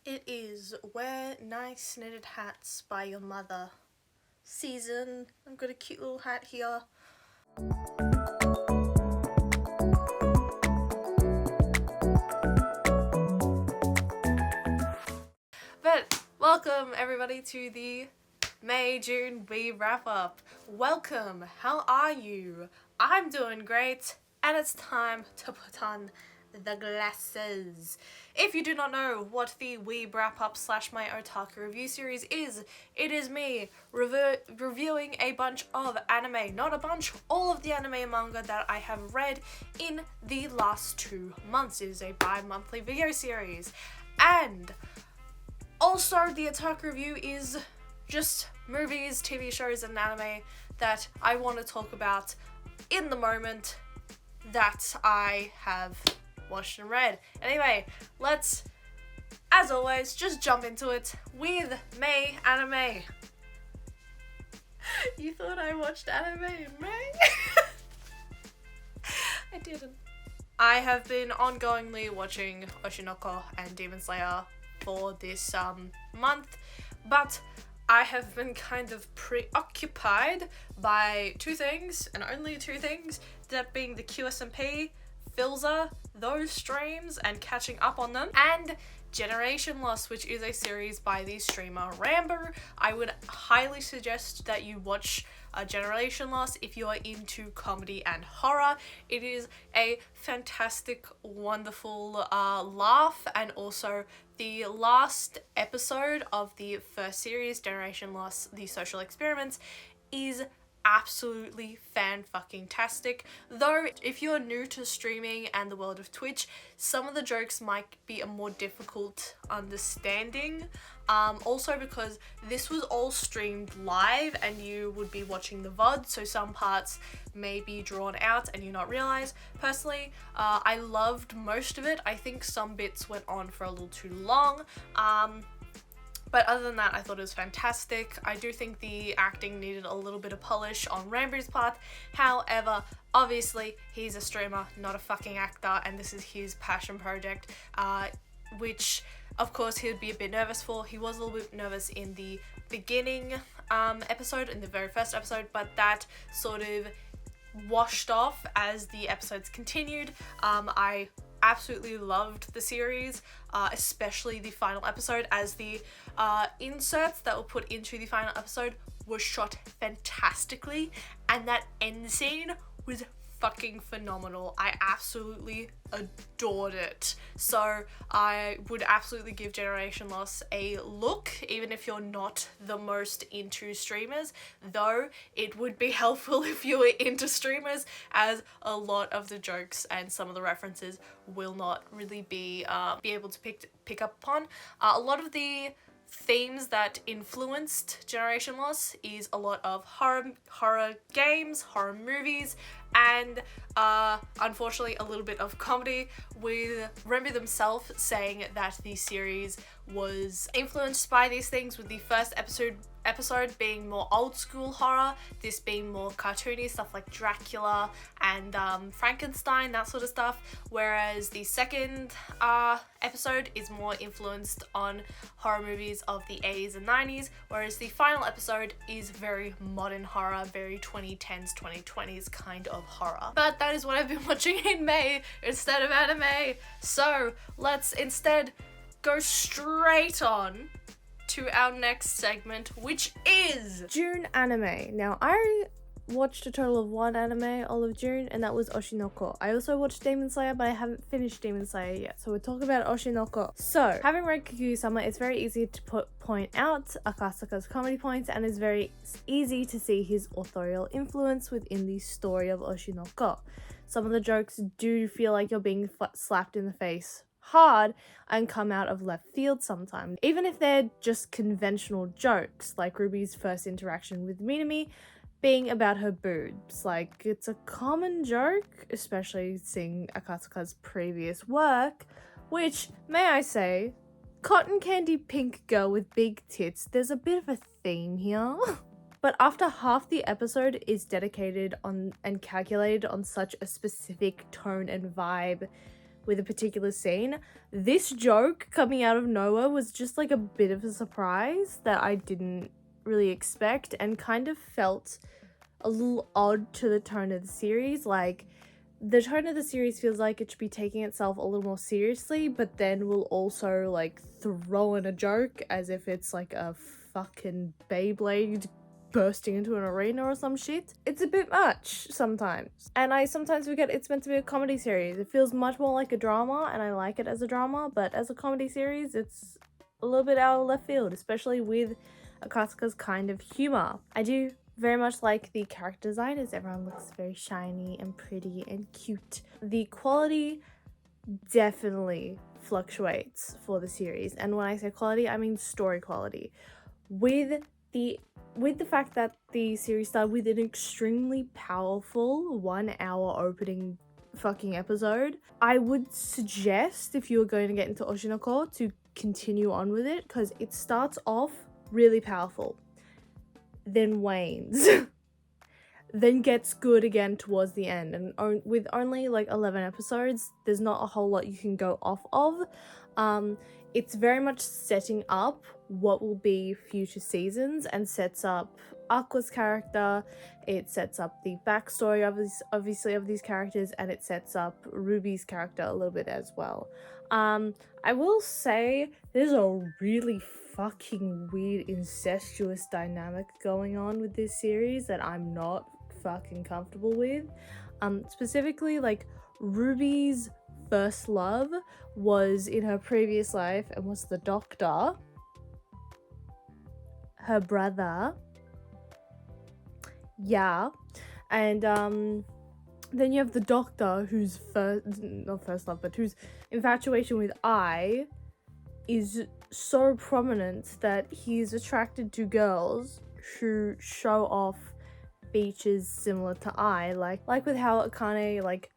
It is Wear Nice Knitted Hats by Your Mother season. I've got a cute little hat here. But welcome everybody to the May-June Weeb wrap-up. Welcome, how are you? I'm doing great, and it's time to put on the glasses. If you do not know what the Weeb wrap-up / my otaku review series is, it is me reviewing a bunch of anime, not a bunch, all of the anime and manga that I have read in the last 2 months. It is a bi-monthly video series, and also the otaku review is just movies, TV shows, and anime that I want to talk about in the moment that I have watched and read. Anyway, let's, as always, just jump into it with May anime. You thought I watched anime in May? I didn't. I have been ongoingly watching Oshinoko and Demon Slayer for this month, but I have been kind of preoccupied by 2 things, and only 2 things, that being the QSMP, Filza, those streams, and catching up on them, and Generation Loss, which is a series by the streamer Rambo. I would highly suggest that you watch Generation Loss if you are into comedy and horror. It is a fantastic, wonderful laugh, and also the last episode of the first series, Generation Loss, The Social Experiments, is absolutely fan-fucking-tastic. Though, if you're new to streaming and the world of Twitch, some of the jokes might be a more difficult understanding. Also because this was all streamed live and you would be watching the VOD, so some parts may be drawn out and you not realize. Personally, I loved most of it. I think some bits went on for a little too long. But other than that, I thought it was fantastic. I do think the acting needed a little bit of polish on Rambo's part. However, obviously, he's a streamer, not a fucking actor, and this is his passion project, which, of course, he would be a bit nervous for. He was a little bit nervous in the beginning episode, in the very first episode, but that sort of washed off as the episodes continued. I absolutely loved the series, especially the final episode, as the inserts that were put into the final episode were shot fantastically, and that end scene was fucking phenomenal. I absolutely adored it. So I would absolutely give Generation Loss a look, even if you're not the most into streamers, though it would be helpful if you were into streamers, as a lot of the jokes and some of the references will not really be able to pick up upon. A lot of the themes that influenced Generation Loss is a lot of horror games, horror movies, and unfortunately a little bit of comedy, with Remy themselves saying that the series was influenced by these things, with the first episode being more old school horror, this being more cartoony stuff like Dracula and Frankenstein, that sort of stuff, whereas the second episode is more influenced on horror movies of the 80s and 90s, whereas the final episode is very modern horror, very 2010s, 2020s kind of horror. But that is what I've been watching in May instead of anime, so let's instead go straight on to our next segment, which is June anime. Now, I watched a total of 1 anime all of June, and that was Oshinoko. I also watched Demon Slayer, but I haven't finished Demon Slayer yet, so we're talking about Oshinoko. So, having read Kaguya-sama, it's very easy to point out Akasaka's comedy points, and it's very easy to see his authorial influence within the story of Oshinoko. Some of the jokes do feel like you're being slapped in the face hard and come out of left field sometimes, even if they're just conventional jokes, like Ruby's first interaction with Minami being about her boobs. Like, it's a common joke, especially seeing Akatsuka's previous work, which, may I say, cotton candy pink girl with big tits, there's a bit of a theme here. But after half the episode is dedicated on and calculated on such a specific tone and vibe, with a particular scene. This joke coming out of nowhere was just like a bit of a surprise that I didn't really expect, and kind of felt a little odd to the tone of the series. Like, the tone of the series feels like it should be taking itself a little more seriously, but then will also like throw in a joke as if it's like a fucking Beyblade bursting into an arena or some shit. It's a bit much sometimes. And I sometimes forget it's meant to be a comedy series. It feels much more like a drama, and I like it as a drama, but as a comedy series, it's a little bit out of left field, especially with Akatsuka's kind of humor. I do very much like the character design, as everyone looks very shiny and pretty and cute. The quality definitely fluctuates for the series, and when I say quality, I mean story quality. With the fact that the series started with an extremely powerful 1 hour opening fucking episode, I would suggest, if you were going to get into Oshinoko, to continue on with it, because it starts off really powerful, then wanes, then gets good again towards the end. And with only like 11 episodes, there's not a whole lot you can go off of. It's very much setting up what will be future seasons, and sets up Aqua's character, it sets up the backstory of these characters, and it sets up Ruby's character a little bit as well. I will say there's a really fucking weird incestuous dynamic going on with this series that I'm not fucking comfortable with. Specifically, like, Ruby's first love was in her previous life and was the doctor. Her brother. Yeah. And then you have the doctor whose whose infatuation with I is so prominent that he's attracted to girls who show off features similar to I, like with how Akane like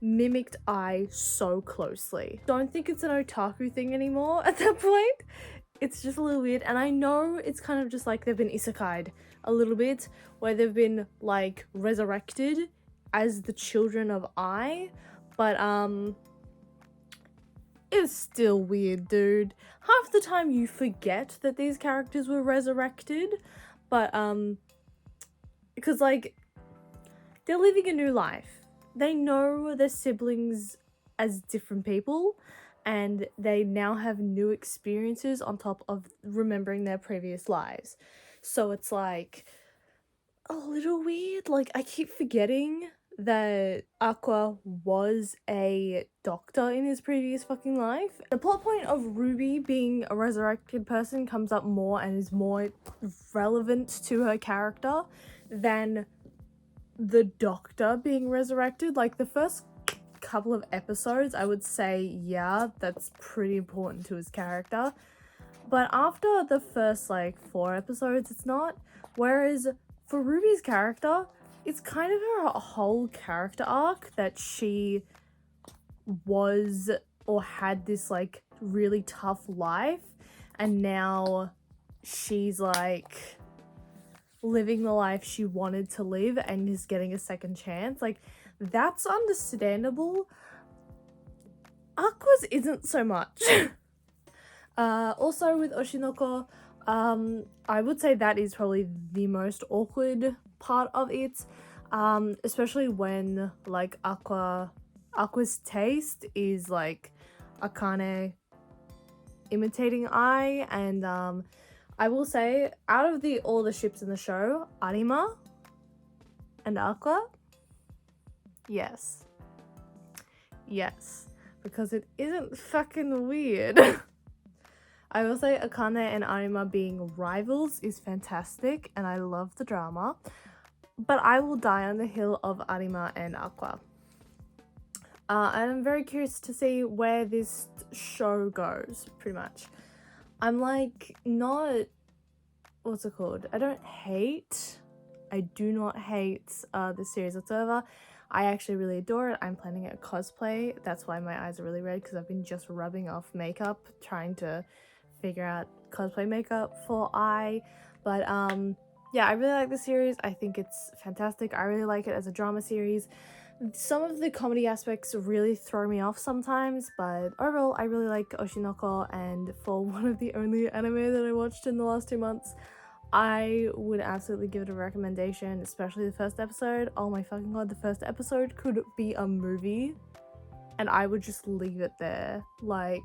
mimicked I so closely. Don't think it's an otaku thing anymore at that point. It's just a little weird, and I know it's kind of just like they've been isekai'd a little bit, where they've been like resurrected as the children of I, but it's still weird, dude. Half the time you forget that these characters were resurrected, but because like they're living a new life. They know their siblings as different people, and they now have new experiences on top of remembering their previous lives. So it's like a little weird. Like, I keep forgetting that Aqua was a doctor in his previous fucking life. The plot point of Ruby being a resurrected person comes up more and is more relevant to her character than the doctor being resurrected. Like, the first couple of episodes, I would say, yeah, that's pretty important to his character. But after the first, like, 4 episodes, it's not. Whereas for Ruby's character, it's kind of her whole character arc that she was or had this, like, really tough life, and now she's, like, living the life she wanted to live and is getting a second chance. Like, that's understandable. Aqua's isn't so much. Also with Oshinoko, I would say that is probably the most awkward part of it, especially when like Aqua's taste is like Akane imitating I, and I will say, out of all the ships in the show, Arima and Aqua, yes, because it isn't fucking weird. I will say Akane and Arima being rivals is fantastic, and I love the drama, but I will die on the hill of Arima and Aqua. And I'm very curious to see where this show goes, pretty much. I'm like, not, what's it called? I do not hate the series whatsoever. I actually really adore it. I'm planning a cosplay. That's why my eyes are really red, because I've been just rubbing off makeup, trying to figure out cosplay makeup for I. But yeah, I really like the series. I think it's fantastic. I really like it as a drama series. Some of the comedy aspects really throw me off sometimes, but overall I really like Oshinoko, and for one of the only anime that I watched in the last 2 months, I would absolutely give it a recommendation, especially the first episode. Oh my fucking god, the first episode could be a movie and I would just leave it there. Like,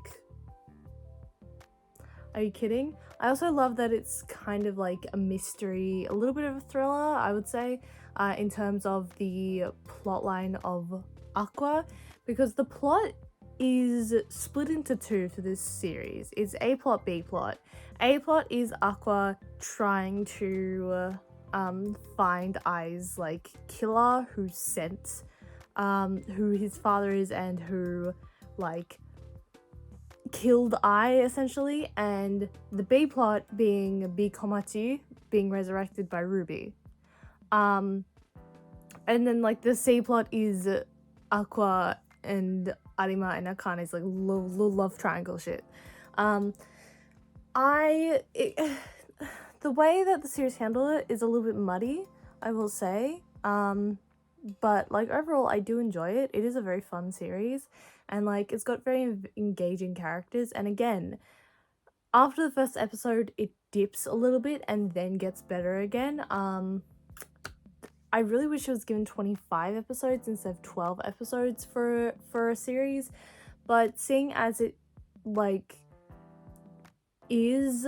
are you kidding? I also love that it's kind of like a mystery, a little bit of a thriller, I would say, in terms of the plotline of Aqua, because the plot is split into two for this series. It's A plot, B plot. A plot is Aqua trying to find Ai's like killer who sent who his father is and who like killed Ai essentially, and the B plot being Komachi being resurrected by Ruby. And then like the C plot is Aqua and Arima and Akane's like love triangle shit. The way that the series handled it is a little bit muddy, I will say. But like overall I do enjoy it. It is a very fun series, and like it's got very engaging characters, and again, after the first episode it dips a little bit and then gets better again. I really wish it was given 25 episodes instead of 12 episodes for a series, but seeing as it like is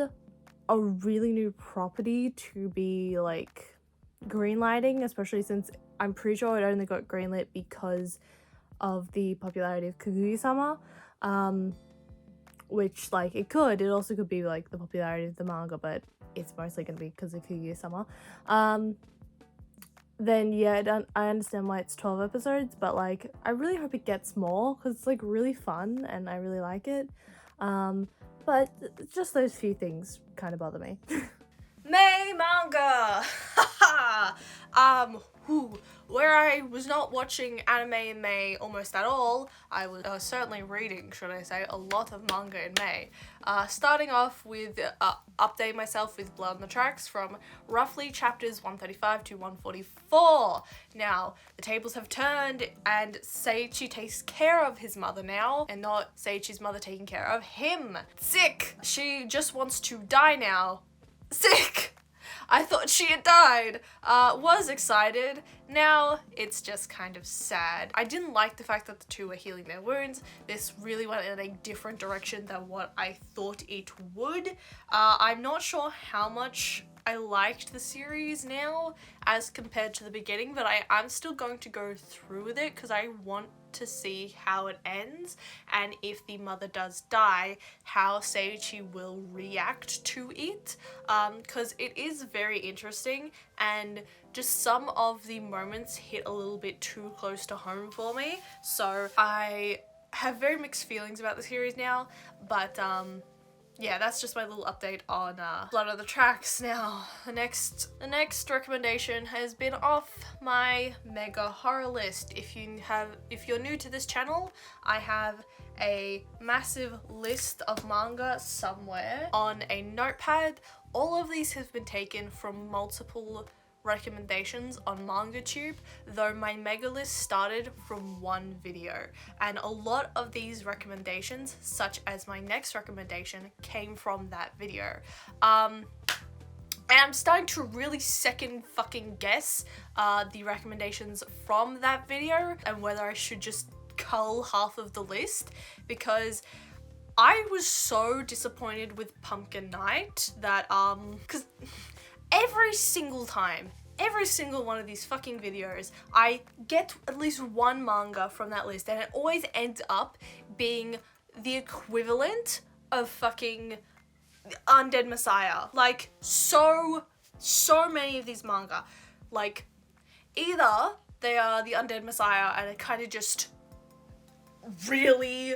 a really new property to be like greenlighting, especially since I'm pretty sure it only got greenlit because of the popularity of Kaguya-sama, which like it also could be like the popularity of the manga, but it's mostly gonna be because of Kaguya-sama. Then yeah, I understand why it's 12 episodes, but like I really hope it gets more because it's like really fun and I really like it. But just those few things kind of bother me. May manga! Where I was not watching anime in May almost at all, I was certainly reading, should I say, a lot of manga in May. Starting off with updating myself with Blood on the Tracks from roughly chapters 135 to 144. Now, the tables have turned and Seiichi takes care of his mother now, and not Seiichi's mother taking care of him. Sick! She just wants to die now. Sick! I thought she had died. Was excited. Now it's just kind of sad. I didn't like the fact that the two were healing their wounds. This really went in a different direction than what I thought it would. I'm not sure how much I liked the series now as compared to the beginning, but I'm still going to go through with it because I want to see how it ends, and if the mother does die, how Seiichi will react to it, because it is very interesting, and just some of the moments hit a little bit too close to home for me, so I have very mixed feelings about the series now, but yeah, that's just my little update on Blood on the Tracks. Now, the next recommendation has been off my mega horror list. If you're new to this channel, I have a massive list of manga somewhere on a notepad. All of these have been taken from multiple recommendations on MangaTube, though my mega list started from one video, and a lot of these recommendations, such as my next recommendation, came from that video. And I'm starting to really second fucking guess the recommendations from that video and whether I should just cull half of the list, because I was so disappointed with Pumpkin Night that because every single one of these fucking videos, I get at least one manga from that list, and it always ends up being the equivalent of fucking Undead Messiah. Like, so many of these manga, like, either they are the Undead Messiah and it kind of just really,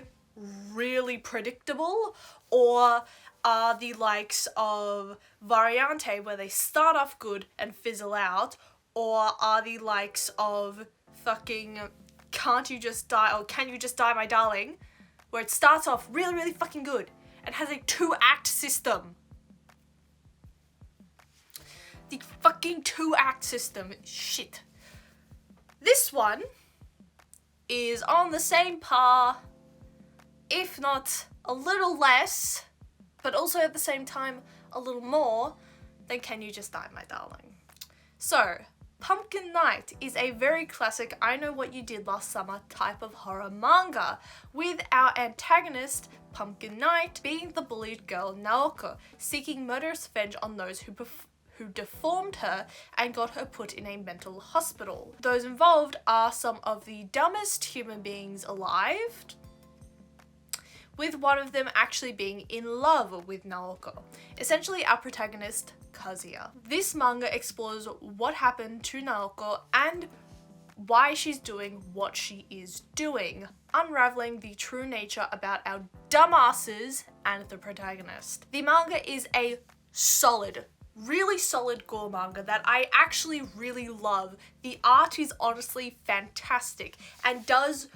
really predictable, or are the likes of Variante, where they start off good and fizzle out, or are the likes of fucking Can't You Just Die, or Can You Just Die My Darling, where it starts off really, really fucking good and has a 2-act system. The fucking 2-act system. Shit. This one is on the same par, if not a little less, but also at the same time a little more, than Can You Just Die, My Darling. So, Pumpkin Night is a very classic I Know What You Did Last Summer type of horror manga, with our antagonist, Pumpkin Night, being the bullied girl Naoko, seeking murderous revenge on those who deformed her and got her put in a mental hospital. Those involved are some of the dumbest human beings alive, with one of them actually being in love with Naoko, essentially our protagonist, Kazuya. This manga explores what happened to Naoko and why she's doing what she is doing, unraveling the true nature about our dumbasses and the protagonist. The manga is a solid, really solid gore manga that I actually really love. The art is honestly fantastic and does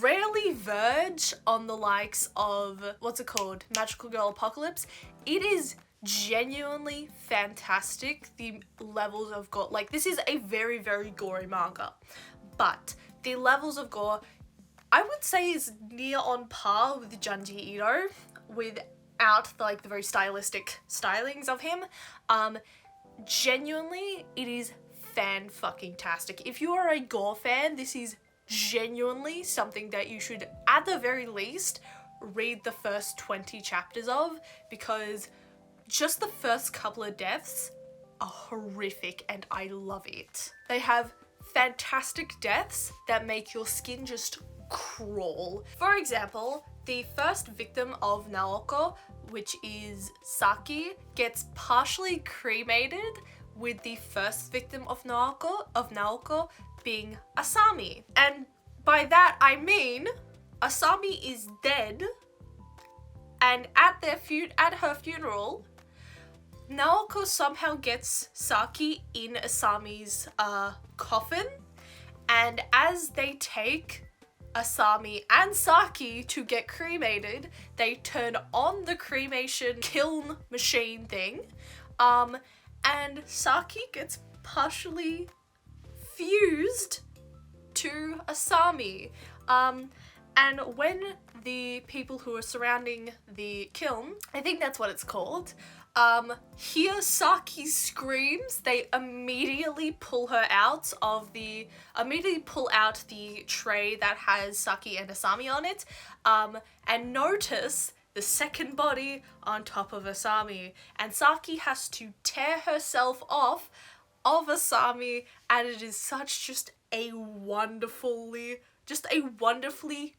rarely verge on the likes of, what's it called, Magical Girl Apocalypse. It is genuinely fantastic, the levels of gore. Like, this is a very, very gory manga, but the levels of gore, I would say, is near on par with Junji Ito, without the very stylistic stylings of him. Genuinely, it is fan-fucking-tastic. If you are a gore fan, this is genuinely something that you should, at the very least, read the first 20 chapters of, because just the first couple of deaths are horrific and I love it. They have fantastic deaths that make your skin just crawl. For example, the first victim of Naoko, which is Saki, gets partially cremated, with the first victim of Naoko being Asami. And by that I mean Asami is dead, and at her funeral, Naoko somehow gets Saki in Asami's coffin, and as they take Asami and Saki to get cremated, they turn on the cremation kiln machine thing, and Saki gets partially fused to Asami. And when the people who are surrounding the kiln, I think that's what it's called, hear Saki screams, they immediately pull the tray that has Saki and Asami on it, and notice the second body on top of Asami, and Saki has to tear herself off of Asami, and it is just a wonderfully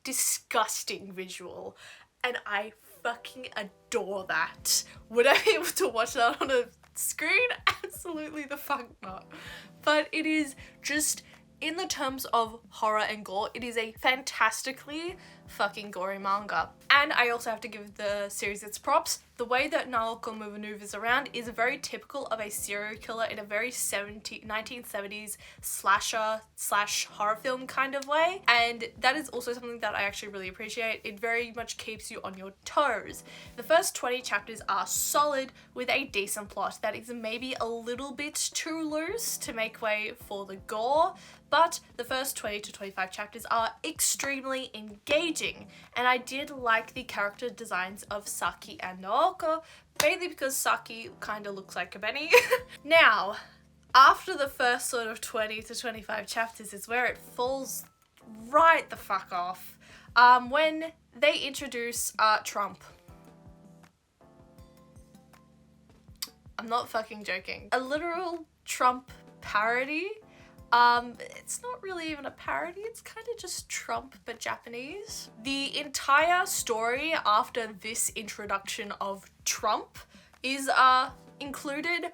disgusting visual, and I fucking adore that. Would I be able to watch that on a screen? Absolutely the fuck not. But it is just, in the terms of horror and gore, it is a fantastically fucking gory manga. And I also have to give the series its props. The way that Naoko maneuvers around is very typical of a serial killer in a very 1970s slasher / horror film kind of way. And that is also something that I actually really appreciate. It very much keeps you on your toes. The first 20 chapters are solid with a decent plot that is maybe a little bit too loose to make way for the gore, but the first 20 to 25 chapters are extremely engaging, and I did like the character designs of Saki and Naoko, mainly because Saki kind of looks like a Benny. Now, after the first sort of 20 to 25 chapters is where it falls right the fuck off, when they introduce Trump. I'm not fucking joking. A literal Trump parody. It's not really even a parody, it's kind of just Trump but Japanese. The entire story after this introduction of Trump is included,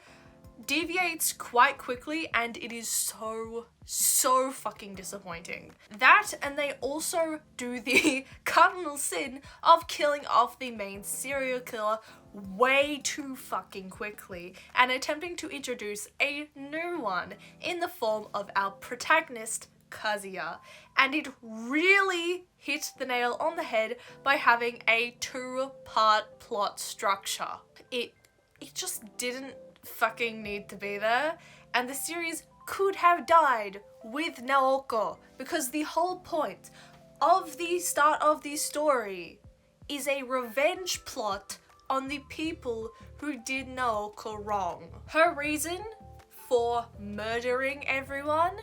deviates quite quickly, and it is so fucking disappointing. That, and they also do the cardinal sin of killing off the main serial killer way too fucking quickly and attempting to introduce a new one in the form of our protagonist, Kazuya. And it really hit the nail on the head by having a 2-part plot structure. It just didn't fucking need to be there, and the series could have died with Naoko, because the whole point of the start of this story is a revenge plot on the people who did Naoko wrong. Her reason for murdering everyone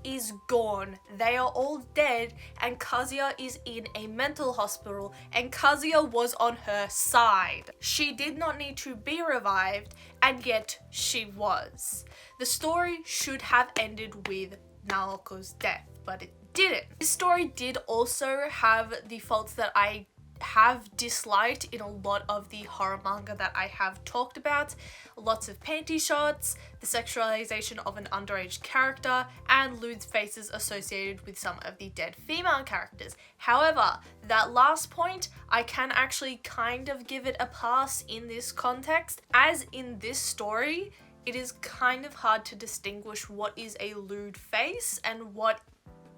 is gone. They are all dead, and Kazuya is in a mental hospital, and Kazuya was on her side. She did not need to be revived, and yet she was. The story should have ended with Naoko's death, but it didn't. This story did also have the faults that I have disliked in a lot of the horror manga that I have talked about. Lots of panty shots, the sexualization of an underage character, and lewd faces associated with some of the dead female characters. However, that last point, I can actually kind of give it a pass in this context, as in this story, it is kind of hard to distinguish what is a lewd face and what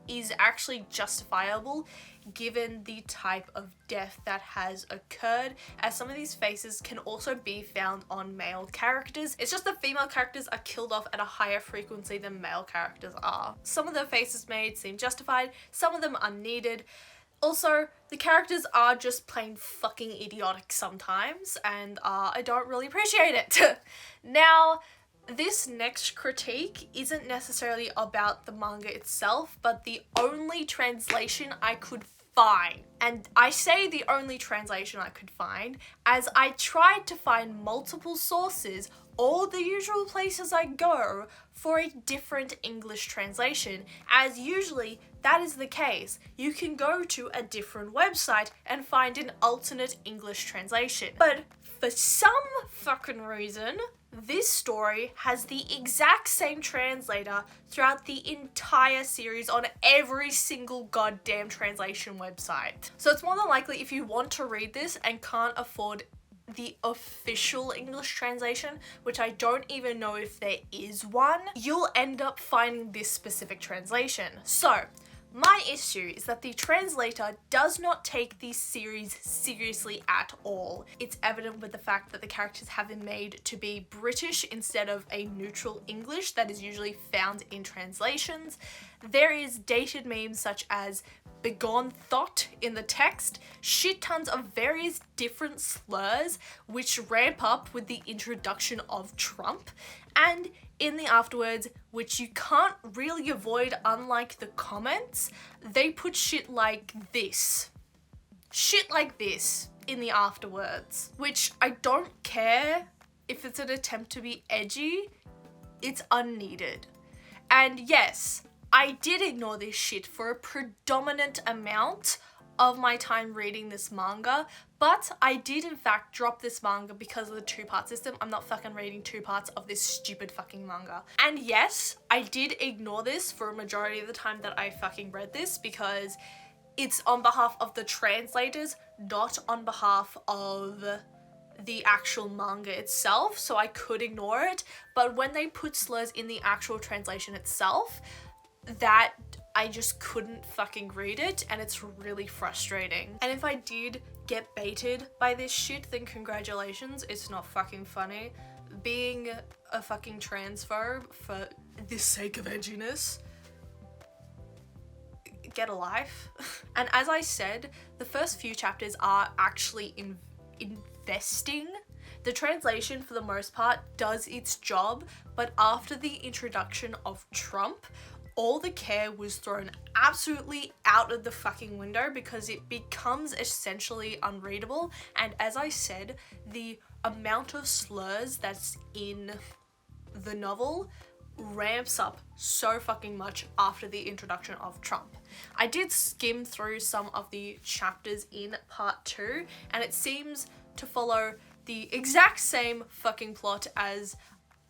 is actually justifiable given the type of death that has occurred, as some of these faces can also be found on male characters. It's just the female characters are killed off at a higher frequency than male characters are. Some of the faces made seem justified, some of them are needed. Also, the characters are just plain fucking idiotic sometimes, and I don't really appreciate it. Now, this next critique isn't necessarily about the manga itself, but the only translation I could find. And I say the only translation I could find, as I tried to find multiple sources, all the usual places I go, for a different English translation, as usually that is the case. You can go to a different website and find an alternate English translation. But for some fucking reason, this story has the exact same translator throughout the entire series on every single goddamn translation website. So it's more than likely, if you want to read this and can't afford the official English translation, which I don't even know if there is one, you'll end up finding this specific translation. So my issue is that the translator does not take the series seriously at all. It's evident with the fact that the characters have been made to be British instead of a neutral English that is usually found in translations. There is dated memes such as begone thought in the text, shit tons of various different slurs which ramp up with the introduction of Trump, and in the afterwards, which you can't really avoid unlike the comments, they put shit like this. Shit like this in the afterwards, which I don't care if it's an attempt to be edgy, it's unneeded. And yes, I did ignore this shit for a predominant amount of my time reading this manga, but I did in fact drop this manga because of the two-part system. I'm not fucking reading two parts of this stupid fucking manga. And yes, I did ignore this for a majority of the time that I fucking read this, because it's on behalf of the translators, not on behalf of the actual manga itself, so I could ignore it. But when they put slurs in the actual translation itself, that I just couldn't fucking read it, and it's really frustrating. And if I did get baited by this shit, then congratulations, it's not fucking funny. Being a fucking transphobe for the sake of edginess, get a life. And as I said, the first few chapters are actually investing. The translation, for the most part, does its job, but after the introduction of Trump, all the care was thrown absolutely out of the fucking window, because it becomes essentially unreadable. And as I said, the amount of slurs that's in the novel ramps up so fucking much after the introduction of Trump. I did skim through some of the chapters in part 2, and it seems to follow the exact same fucking plot as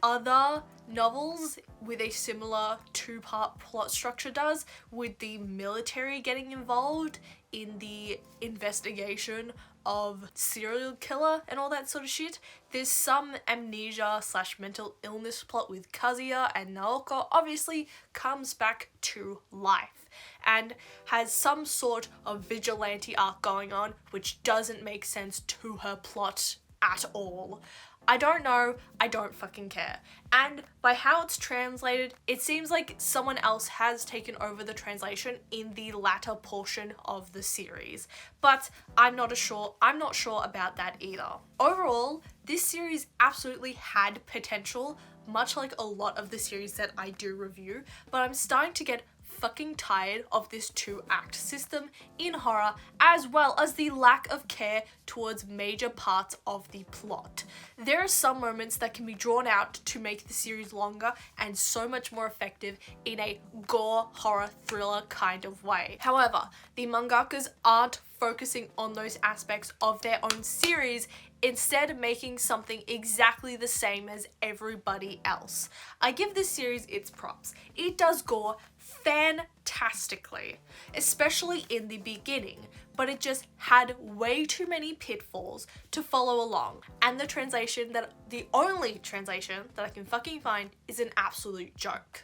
other novels with a similar two-part plot structure does, with the military getting involved in the investigation of serial killer and all that sort of shit. There's some amnesia / mental illness plot with Kazuya, and Naoko obviously comes back to life and has some sort of vigilante arc going on, which doesn't make sense to her plot at all. I don't know, I don't fucking care. And by how it's translated, it seems like someone else has taken over the translation in the latter portion of the series. But I'm not sure about that either. Overall, this series absolutely had potential, much like a lot of the series that I do review, but I'm starting to get fucking tired of this 2-act system in horror, as well as the lack of care towards major parts of the plot. There are some moments that can be drawn out to make the series longer and so much more effective in a gore, horror, thriller kind of way. However, the mangakas aren't focusing on those aspects of their own series, instead making something exactly the same as everybody else. I give this series its props. It does gore fantastically, especially in the beginning, but it just had way too many pitfalls to follow along, and the only translation that I can fucking find is an absolute joke.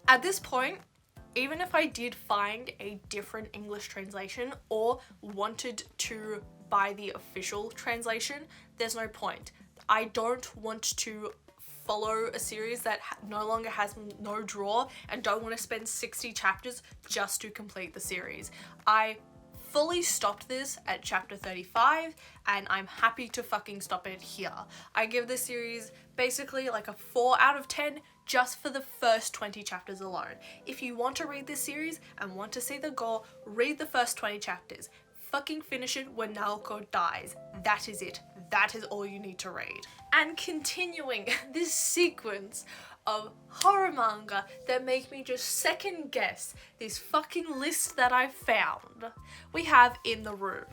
At this point, even if I did find a different English translation or wanted to buy the official translation, there's no point. I don't want to follow a series that no longer has no draw and don't want to spend 60 chapters just to complete the series. I fully stopped this at chapter 35 and I'm happy to fucking stop it here. I give this series basically like a 4 out of 10 just for the first 20 chapters alone. If you want to read this series and want to see the gore, read the first 20 chapters. Fucking finish it when Naoko dies. That is it. That is all you need to read. And continuing this sequence of horror manga that make me just second guess this fucking list that I found, we have In the Room.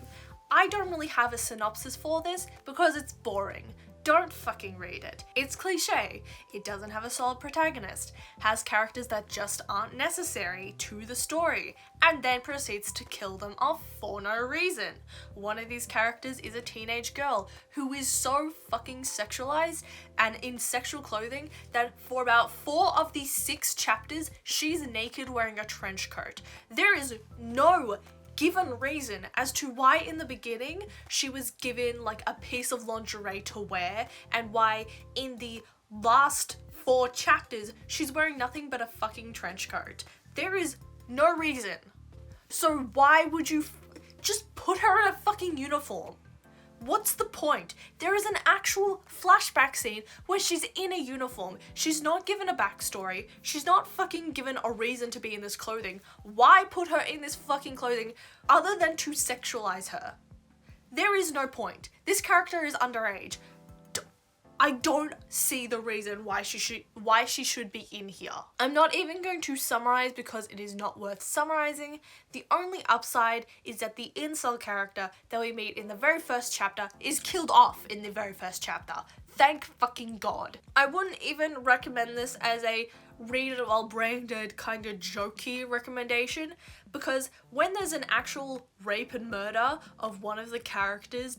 I don't really have a synopsis for this because it's boring. Don't fucking read it. It's cliche. It doesn't have a solid protagonist, has characters that just aren't necessary to the story, and then proceeds to kill them off for no reason. One of these characters is a teenage girl who is so fucking sexualized and in sexual clothing that for about 4 of these 6 chapters, she's naked wearing a trench coat. There is no given reason as to why in the beginning she was given like a piece of lingerie to wear and why in the last 4 chapters she's wearing nothing but a fucking trench coat. There is no reason. So why would you just put her in a fucking uniform? What's the point? There is an actual flashback scene where she's in a uniform. She's not given a backstory. She's not fucking given a reason to be in this clothing. Why put her in this fucking clothing other than to sexualize her? There is no point. This character is underage. I don't see the reason why she should be in here. I'm not even going to summarize because it is not worth summarizing. The only upside is that the incel character that we meet in the very first chapter is killed off in the very first chapter. Thank fucking God. I wouldn't even recommend this as a read it while brain dead kind of jokey recommendation, because when there's an actual rape and murder of one of the characters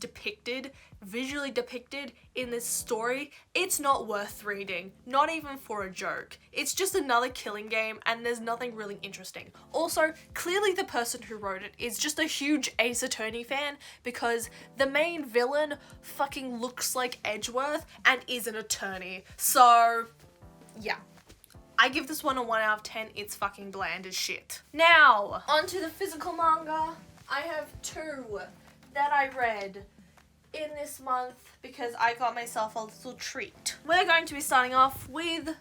visually depicted in this story, it's not worth reading, not even for a joke. It's just another killing game and there's nothing really interesting. Also, clearly the person who wrote it is just a huge Ace Attorney fan because the main villain fucking looks like Edgeworth and is an attorney. So, yeah. I give this one a 1 out of 10. It's fucking bland as shit. Now, onto the physical manga. I have 2 that I read in this month because I got myself a little treat. We're going to be starting off with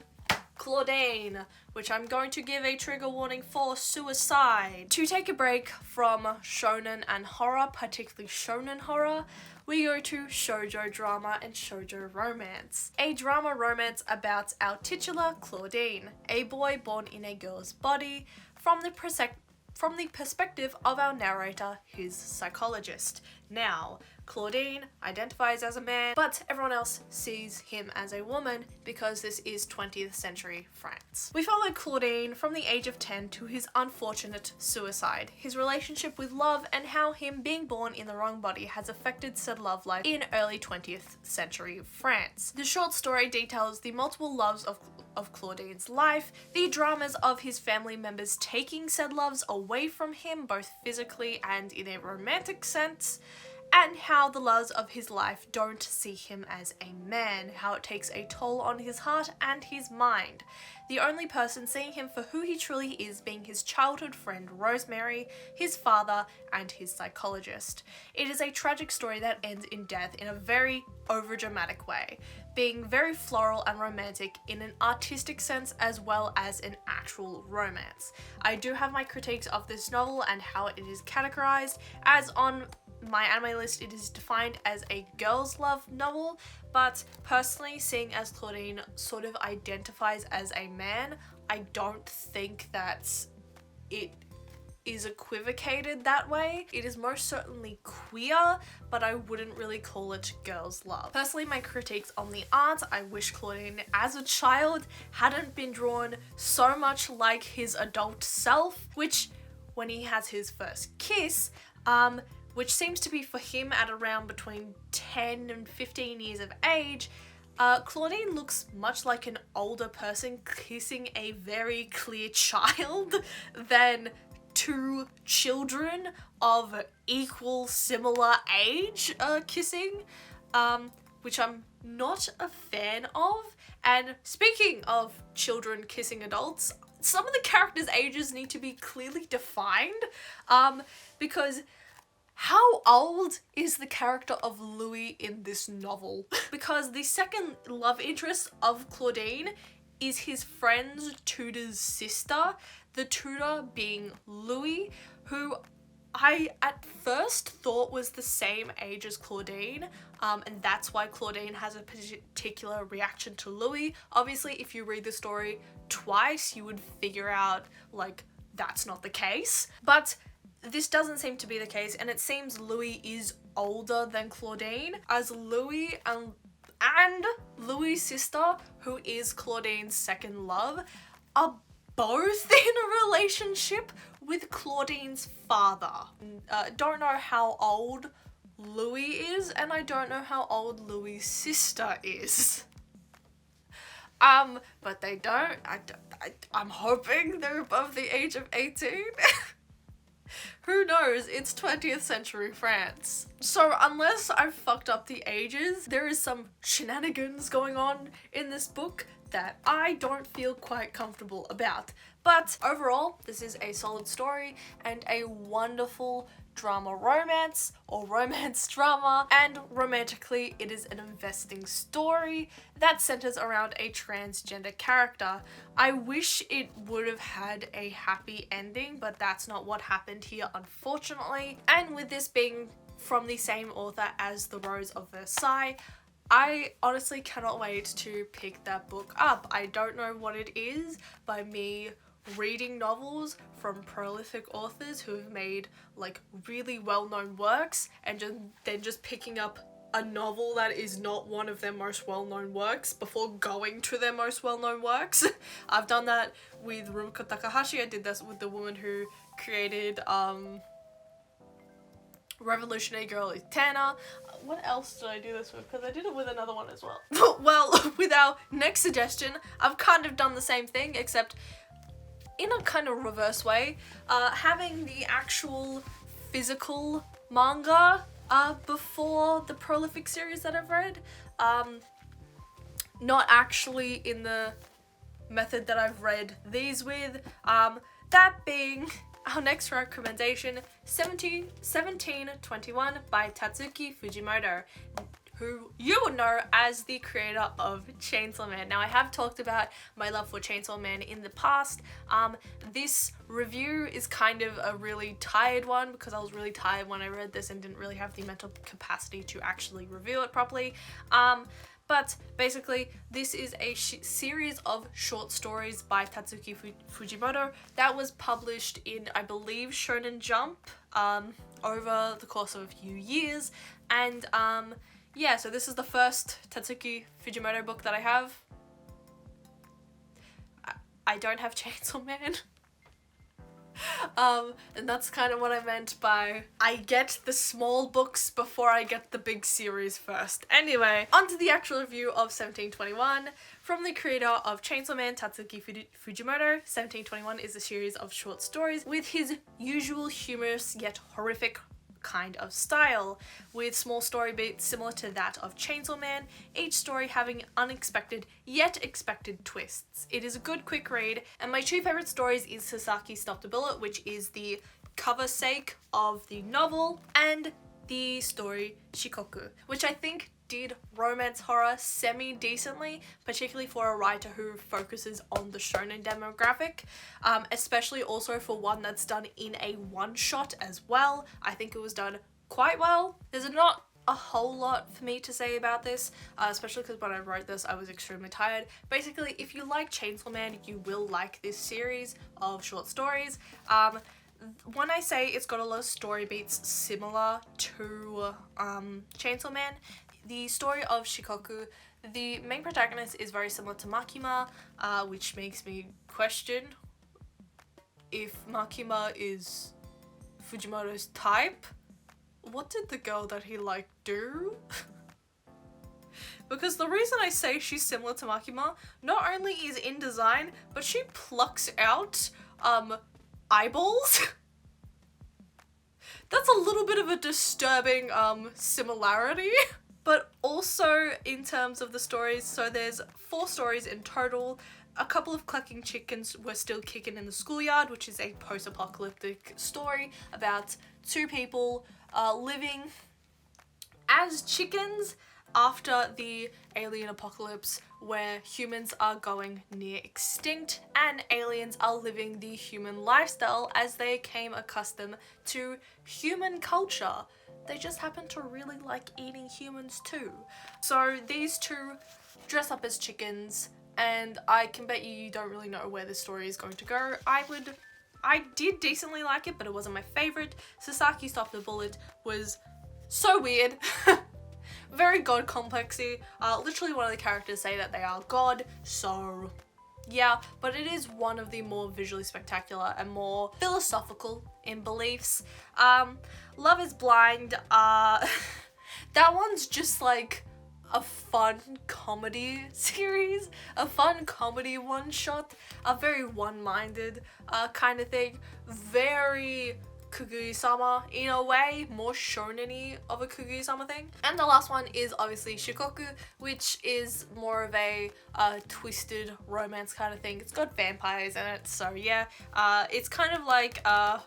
Claudine, which I'm going to give a trigger warning for suicide. To take a break from shonen and horror, particularly shonen horror, we go to shoujo drama and shoujo romance. A drama romance about our titular Claudine, a boy born in a girl's body, from the perspective of our narrator, his psychologist. Now, Claudine identifies as a man, but everyone else sees him as a woman because this is 20th century France. We follow Claudine from the age of 10 to his unfortunate suicide, his relationship with love, and how him being born in the wrong body has affected said love life in early 20th century France. The short story details the multiple loves of Claudine's life, the dramas of his family members taking said loves away from him, both physically and in a romantic sense, and how the loves of his life don't see him as a man, how it takes a toll on his heart and his mind. The only person seeing him for who he truly is being his childhood friend Rosemary, his father, and his psychologist. It is a tragic story that ends in death in a very overdramatic way, being very floral and romantic in an artistic sense as well as an actual romance. I do have my critiques of this novel and how it is categorized, as on my anime list it is defined as a girls' love novel, but personally, seeing as Claudine sort of identifies as a man, I don't think that it is equivocated that way. It is most certainly queer, but I wouldn't really call it girls' love. Personally, my critiques on the art, I wish Claudine as a child hadn't been drawn so much like his adult self, which when he has his first kiss, which seems to be for him at around between 10 and 15 years of age, Claudine looks much like an older person kissing a very clear child than two children of equal, similar age kissing, which I'm not a fan of. And speaking of children kissing adults, some of the characters' ages need to be clearly defined, because how old is the character of Louis in this novel? Because the second love interest of Claudine is his friend's tutor's sister, the tutor being Louis, who I at first thought was the same age as Claudine, and that's why Claudine has a particular reaction to Louis. Obviously, if you read the story twice, you would figure out, like, that's not the case. But this doesn't seem to be the case, and it seems Louis is older than Claudine, as Louis and Louis' sister, who is Claudine's second love, are both in a relationship with Claudine's father. Don't know how old Louis is, and I don't know how old Louis' sister is. But they don't. I'm hoping they're above the age of 18. Who knows? It's 20th century France. So unless I've fucked up the ages, there is some shenanigans going on in this book that I don't feel quite comfortable about. But overall, this is a solid story and a wonderful drama romance or romance drama, and romantically it is an investing story that centers around a transgender character. I wish it would have had a happy ending, but that's not what happened here, unfortunately. And with this being from the same author as The Rose of Versailles, I honestly cannot wait to pick that book up. I don't know what it is by me reading novels from prolific authors who have made like really well-known works and then just picking up a novel that is not one of their most well-known works before going to their most well-known works. I've done that with Rumiko Takahashi. I did this with the woman who created Revolutionary Girl Utena. What else did I do this with? Because I did it with another one as well. Well, with our next suggestion, I've kind of done the same thing, except in a kind of reverse way, having the actual physical manga before the prolific series that I've read, not actually in the method that I've read these with, that being our next recommendation, 1721 by Tatsuki Fujimoto, who you would know as the creator of Chainsaw Man. Now, I have talked about my love for Chainsaw Man in the past. This review is kind of a really tired one because I was really tired when I read this and didn't really have the mental capacity to actually review it properly. But basically, this is a series of short stories by Tatsuki Fujimoto that was published in, I believe, Shonen Jump over the course of a few years. And yeah, so this is the first Tatsuki Fujimoto book that I have. I don't have Chainsaw Man. And that's kind of what I meant by I get the small books before I get the big series first. Anyway, onto the actual review of 1721 from the creator of Chainsaw Man, Tatsuki Fujimoto. 1721 is a series of short stories with his usual humorous yet horrific kind of style, with small story beats similar to that of Chainsaw Man, each story having unexpected yet expected twists. It is a good quick read, and my two favourite stories is Sasaki Stopped a Bullet, which is the cover sake of the novel, and the story Shikoku, which I think did romance horror semi-decently, particularly for a writer who focuses on the shonen demographic, especially also for one that's done in a one-shot as well. I think it was done quite well. There's not a whole lot for me to say about this, especially because when I wrote this I was extremely tired. Basically, if you like Chainsaw Man, you will like this series of short stories. When I say it's got a lot of story beats similar to Chainsaw Man, the story of Shikoku, the main protagonist is very similar to Makima, which makes me question if Makima is Fujimoto's type. What did the girl that he liked do? Because the reason I say she's similar to Makima, not only is in design, but she plucks out eyeballs. That's a little bit of a disturbing similarity. But also in terms of the stories, so there's 4 stories in total. A couple of clucking chickens were still kicking in the schoolyard, which is a post-apocalyptic story about 2 people living as chickens after the alien apocalypse, where humans are going near extinct and aliens are living the human lifestyle as they became accustomed to human culture. They just happen to really like eating humans too. So these 2 dress up as chickens, and I can bet you don't really know where this story is going to go. I did decently like it, but it wasn't my favourite. Sasaki Stopped the Bullet was so weird. Very god complexy. Literally one of the characters say that they are god, so yeah, but it is one of the more visually spectacular and more philosophical in beliefs. Love is Blind, that one's just like a fun comedy series, a fun comedy one-shot, a very one-minded kind of thing, very Kaguya-sama in a way, more shonen-y of a Kaguya-sama thing. And the last one is obviously Shikoku, which is more of a twisted romance kind of thing. It's got vampires in it, so yeah, it's kind of like a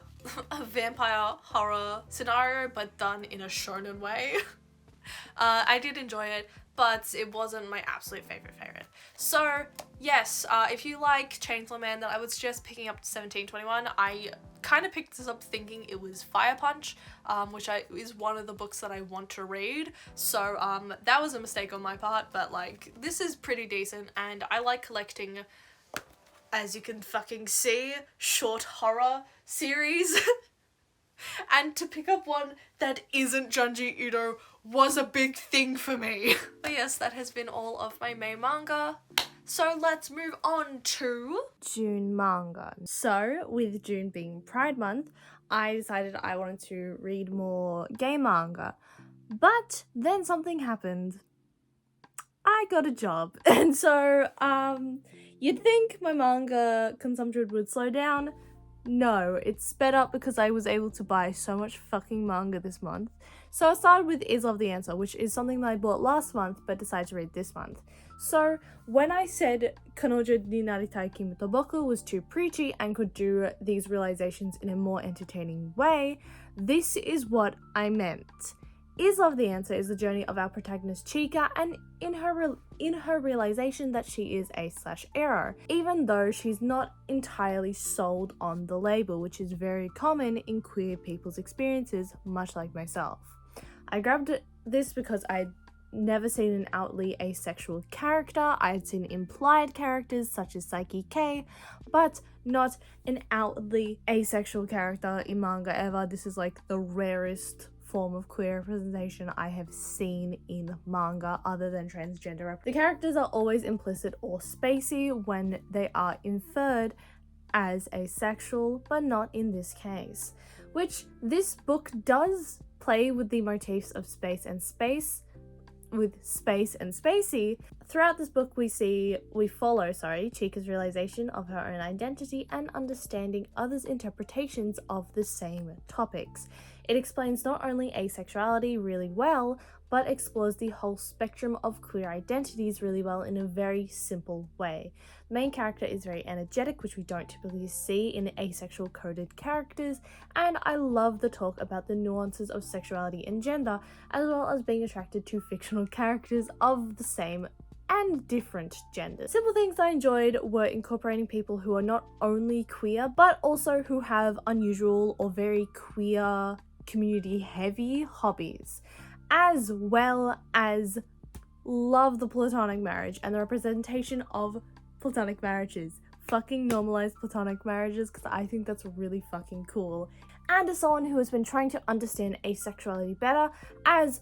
vampire horror scenario but done in a shonen way. I did enjoy it, but it wasn't my absolute favorite. So yes, if you like Chainsaw Man, then I would suggest picking up 1721. I kind of picked this up thinking it was Fire Punch, which is one of the books that I want to read. So that was a mistake on my part, but like this is pretty decent, and I like collecting, as you can fucking see, short horror series. And to pick up one that isn't Junji Ito was a big thing for me. But yes, that has been all of my May manga. So let's move on to June manga. So, with June being Pride Month, I decided I wanted to read more gay manga. But then something happened. I got a job. And so, you'd think my manga consumption would slow down. No, it's sped up because I was able to buy so much fucking manga this month. So I started with Is Love the Answer, which is something that I bought last month but decided to read this month. So when I said Kanojo ni naritai kimi to boku was too preachy and could do these realizations in a more entertaining way, this is what I meant. Is Love the Answer is the journey of our protagonist Chika, and in her realization that she is a/ero, even though she's not entirely sold on the label, which is very common in queer people's experiences, much like myself. I grabbed this because I'd never seen an outly asexual character. I had seen implied characters such as Psyche K, but not an outly asexual character in manga ever. This is like the rarest form of queer representation I have seen in manga other than transgender. The characters are always implicit or spacey when they are inferred as asexual, but not in this case, which this book does play with the motifs of space and spacey. Throughout this book we follow Chika's realization of her own identity and understanding others' interpretations of the same topics. It explains not only asexuality really well, but explores the whole spectrum of queer identities really well in a very simple way. The main character is very energetic, which we don't typically see in asexual coded characters, and I love the talk about the nuances of sexuality and gender, as well as being attracted to fictional characters of the same and different genders. Simple things I enjoyed were incorporating people who are not only queer, but also who have unusual or very queer community heavy hobbies, as well as love the platonic marriage and the representation of platonic marriages. Fucking normalize platonic marriages, because I think that's really fucking cool. And as someone who has been trying to understand asexuality better, as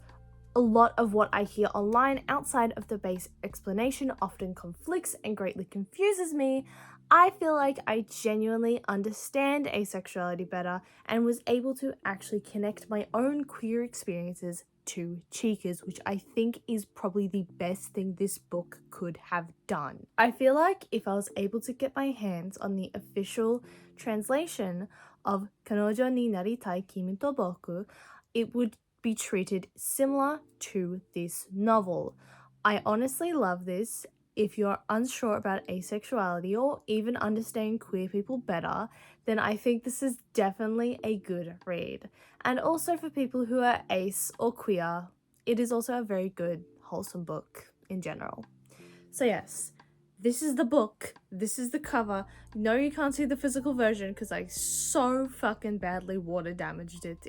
a lot of what I hear online outside of the base explanation often conflicts and greatly confuses me, I feel like I genuinely understand asexuality better and was able to actually connect my own queer experiences to Chika's, which I think is probably the best thing this book could have done. I feel like if I was able to get my hands on the official translation of Kanojo ni naritai kimi to boku, it would be treated similar to this novel. I honestly love this. If you're unsure about asexuality or even understanding queer people better, then I think this is definitely a good read. And also for people who are ace or queer, it is also a very good, wholesome book in general. So yes, this is the book, this is the cover. No, you can't see the physical version because I so fucking badly water damaged it.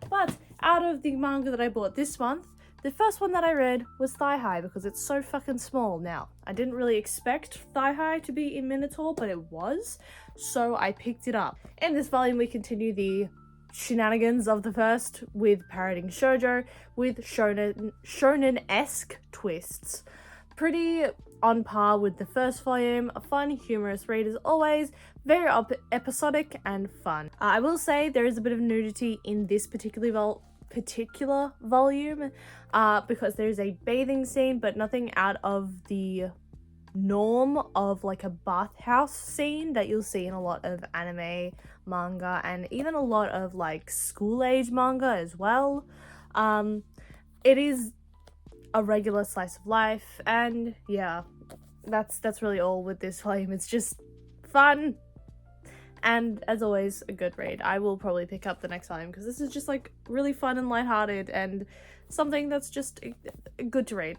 But out of the manga that I bought this month, the first one that I read was Thigh High because it's so fucking small. Now, I didn't really expect Thigh High to be in Minotaur, but it was, so I picked it up. In this volume, we continue the shenanigans of the first with parroting shoujo with shonen-esque twists. Pretty on par with the first volume, a fun, humorous read as always, very episodic and fun. I will say there is a bit of nudity in this particular volume because there's a bathing scene, but nothing out of the norm of like a bathhouse scene that you'll see in a lot of anime, manga, and even a lot of like school-age manga as well. It is a regular slice of life, and yeah, that's really all with this volume. It's just fun, and as always, a good read. I will probably pick up the next volume because this is just like really fun and lighthearted and something that's just good to read.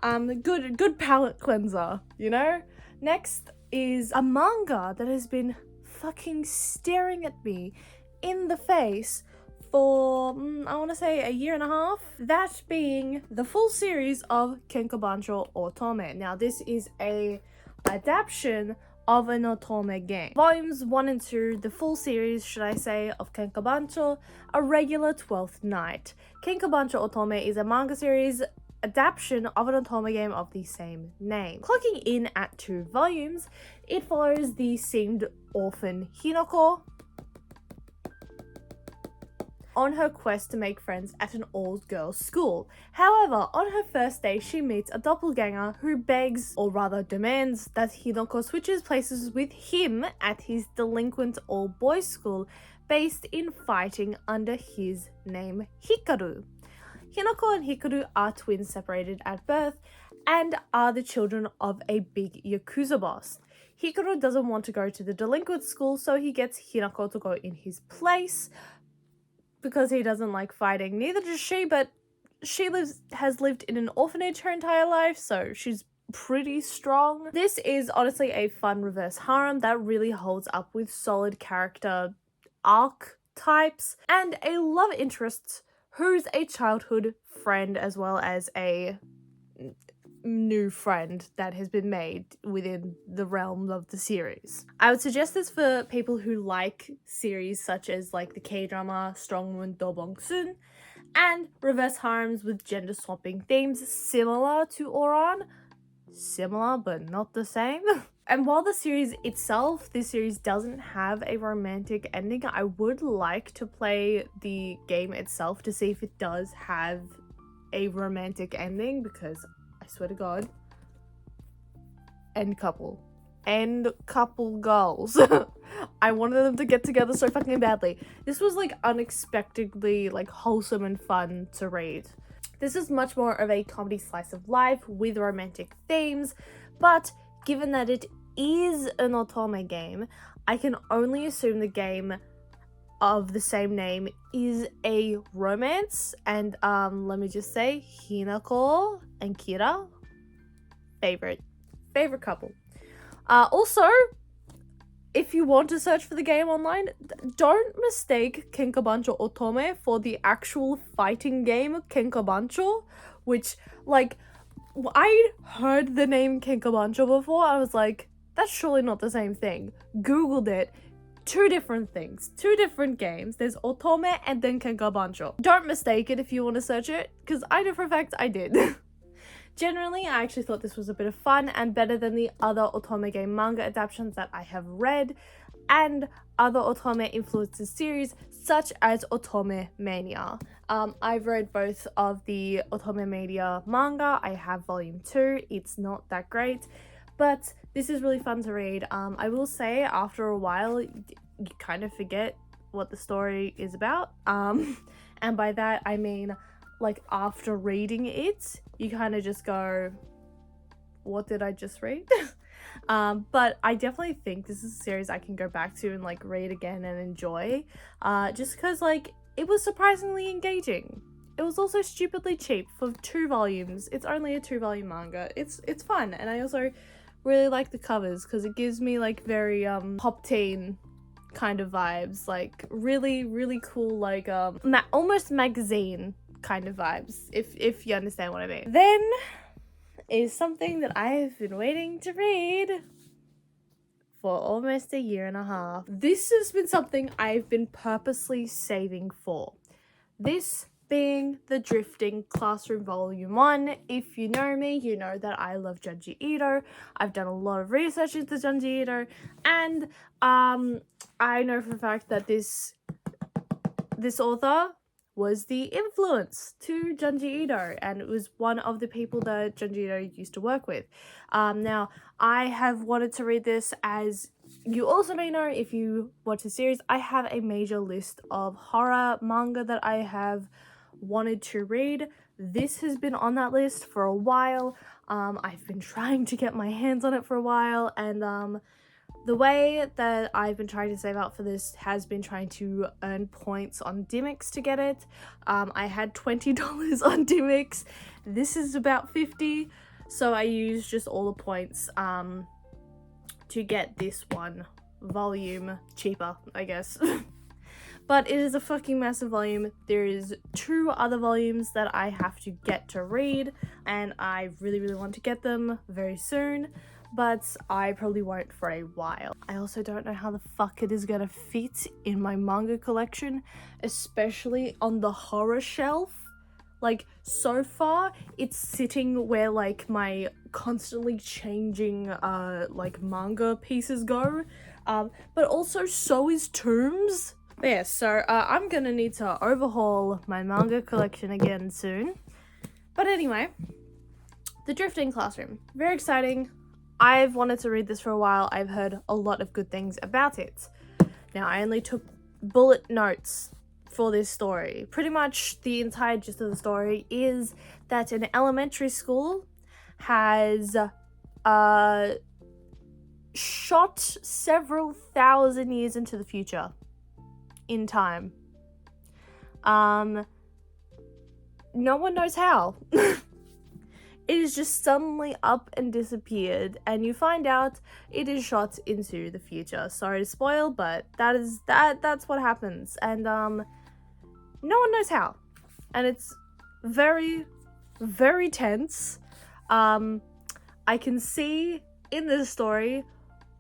Good palate cleanser, you know? Next is a manga that has been fucking staring at me in the face for, I want to say, a year and a half. That being the full series of Kenkobancho Otome. Now, this is a adaptation of an Otome game. Volumes 1 and 2, the full series, should I say, of Kenkobancho, a regular 12th night. Kenkobancho Otome is a manga series adaptation of an Otome game of the same name. Clocking in at 2 volumes, it follows the seemed orphan Hinoko on her quest to make friends at an all-girls school. However, on her first day, she meets a doppelganger who begs, or rather demands, that Hinoko switches places with him at his delinquent all-boys school based in fighting under his name Hikaru. Hinoko and Hikaru are twins separated at birth and are the children of a big Yakuza boss. Hikaru doesn't want to go to the delinquent school, so he gets Hinoko to go in his place because he doesn't like fighting. Neither does she, but she has lived in an orphanage her entire life, so she's pretty strong. This is honestly a fun reverse harem that really holds up with solid character archetypes and a love interest who's a childhood friend as well as a new friend that has been made within the realm of the series. I would suggest this for people who like series such as like the K-drama Strongmun Dobongsun and reverse harems with gender swapping themes similar to Oran. Similar but not the same. And while the series itself, this series doesn't have a romantic ending, I would like to play the game itself to see if it does have a romantic ending, because I swear to God, end couple. end couple goals. I wanted them to get together so fucking badly. This was like unexpectedly like wholesome and fun to read. This is much more of a comedy slice of life with romantic themes, but given that it is an otome game, I can only assume the game of the same name is a romance, and let me just say, Hinako and Kira, favorite couple. Also, if you want to search for the game online, don't mistake Kenkabancho Otome for the actual fighting game Kenkabancho, which, like, I heard the name Kenkabancho before. I was like, that's surely not the same thing. Googled it. Two different things. Two different games. There's Otome and then Kenkabancho. Don't mistake it if you want to search it, because I know for a fact I did. Generally, I actually thought this was a bit of fun and better than the other otome game manga adaptations that I have read and other otome influences series such as Otome Mania. I've read both of the Otome Mania manga. I have volume 2. It's not that great, but this is really fun to read. I will say after a while you kind of forget what the story is about. And by that I mean, like, after reading it, you kind of just go, what did I just read? But I definitely think this is a series I can go back to and like read again and enjoy, just because like it was surprisingly engaging. It was also stupidly cheap for 2 volumes. It's only a 2-volume manga. It's fun, and I also really like the covers because it gives me like very pop teen kind of vibes, like really cool, like almost magazine kind of vibes, if you understand what I mean. Then is something that I have been waiting to read for almost 1.5 years. This has been something I've been purposely saving for. This being The Drifting Classroom Volume 1. If you know me, you know that I love Junji Ito. I've done a lot of research into Junji Ito, and I know for a fact that this author was the influence to Junji Ito, and it was one of the people that Junji Ito used to work with. Now, I have wanted to read this, as you also may know if you watch the series. I have a major list of horror manga that I have wanted to read. This has been on that list for a while. I've been trying to get my hands on it for a while, and the way that I've been trying to save up for this has been trying to earn points on Dimmix to get it. I had $20 on Dimmix. This is about 50, so I used just all the points to get this one volume cheaper, I guess. But it is a fucking massive volume. There is 2 other volumes that I have to get to read, and I really want to get them very soon, but I probably won't for a while. I also don't know how the fuck it is gonna fit in my manga collection, especially on the horror shelf. Like, so far, it's sitting where, like, my constantly changing, like, manga pieces go. But also, so is Tombs. But yeah, so, I'm gonna need to overhaul my manga collection again soon. But anyway, The Drifting Classroom. Very exciting. I've wanted to read this for a while. I've heard a lot of good things about it. Now, I only took bullet notes for this story. Pretty much the entire gist of the story is that an elementary school has shot several thousand years into the future in time. No one knows how. It is just suddenly up and disappeared, and you find out it is shot into the future. Sorry to spoil, but that's what happens, and no one knows how, and it's very tense. I can see in this story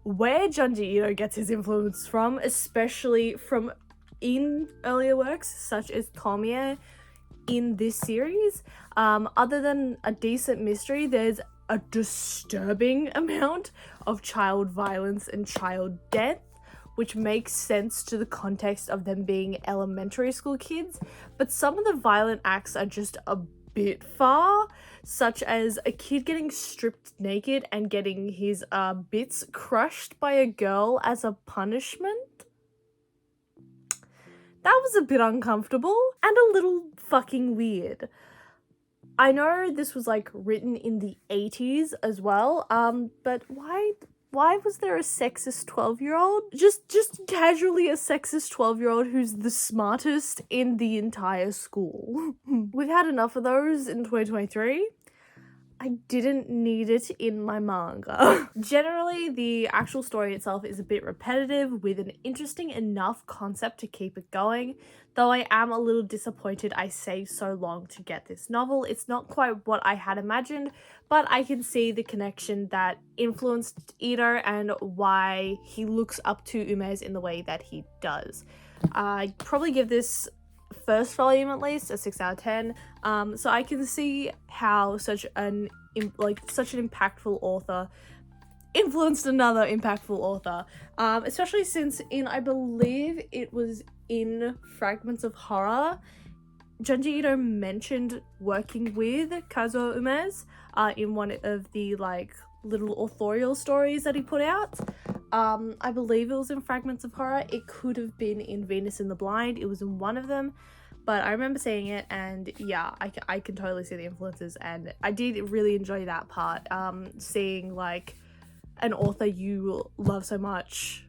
where Junji Ito gets his influence from, especially from in earlier works such as Tomie. In this series, other than a decent mystery, there's a disturbing amount of child violence and child death, which makes sense to the context of them being elementary school kids, but some of the violent acts are just a bit far, such as a kid getting stripped naked and getting his bits crushed by a girl as a punishment. That was a bit uncomfortable and a little fucking weird. I know this was like written in the 80s as well, but why was there a sexist 12-year-old? Just casually a sexist 12-year-old who's the smartest in the entire school. We've had enough of those in 2023. I didn't need it in my manga. Generally, the actual story itself is a bit repetitive with an interesting enough concept to keep it going, though I am a little disappointed I saved so long to get this novel. It's not quite what I had imagined, but I can see the connection that influenced Ito and why he looks up to Umes in the way that he does. I'd probably give this first volume at least a 6 out of 10. So I can see how such an impactful author influenced another impactful author, especially since I believe it was in Fragments of Horror, Junji Ito mentioned working with Kazuo Umes in one of the little authorial stories that he put out. I believe it was in Fragments of Horror. It could have been in Venus in the Blind. It was in one of them, but I remember seeing it, and yeah, I can totally see the influences, and I did really enjoy that part. Seeing an author you love so much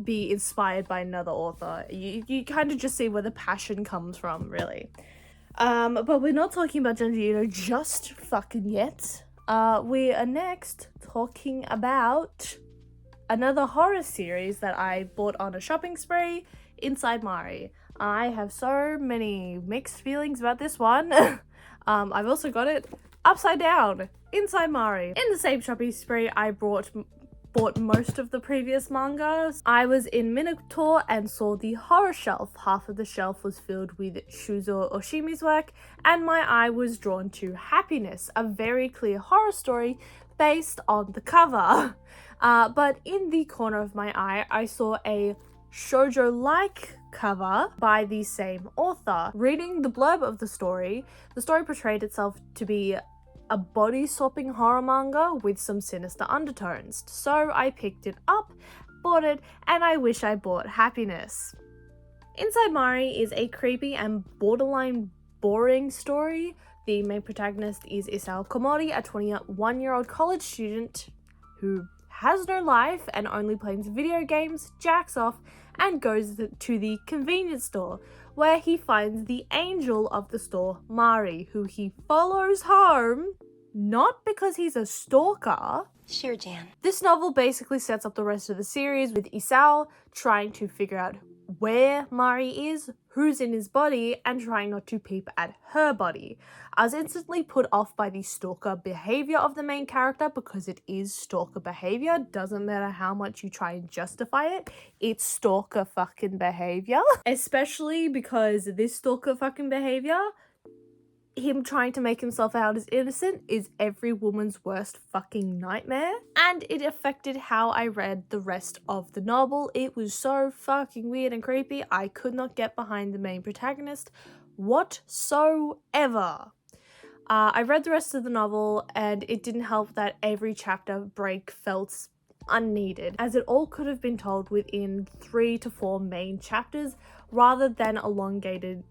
be inspired by another author. You kind of just see where the passion comes from, really. But we're not talking about Junji Ito just fucking yet. We are next talking about another horror series that I bought on a shopping spree, Inside Mari. I have so many mixed feelings about this one. I've also got it upside down, Inside Mari. In the same shopping spree, I bought most of the previous mangas. I was in Minotaur and saw the horror shelf. Half of the shelf was filled with Shuzo Oshimi's work, and my eye was drawn to Happiness, a very clear horror story based on the cover. But in the corner of my eye, I saw a shoujo-like cover by the same author. Reading the blurb of the story portrayed itself to be a body-swapping horror manga with some sinister undertones. So I picked it up, bought it, and I wish I bought Happiness. Inside Mari is a creepy and borderline boring story. The main protagonist is Isao Komori, a 21-year-old college student who has no life and only plays video games, jacks off, and goes to the convenience store, where he finds the angel of the store, Mari, who he follows home, not because he's a stalker. Sure, Jan. This novel basically sets up the rest of the series with Isao trying to figure out where Mari is, who's in his body, and trying not to peep at her body. I was instantly put off by the stalker behavior of the main character because it is stalker behavior. Doesn't matter how much you try and justify it, it's stalker fucking behavior. Especially because this stalker fucking behavior, him trying to make himself out as innocent, is every woman's worst fucking nightmare. And it affected how I read the rest of the novel. It was so fucking weird and creepy. I could not get behind the main protagonist whatsoever. I read the rest of the novel, and it didn't help that every chapter break felt unneeded, as it all could have been told within 3 to 4 main chapters rather than elongating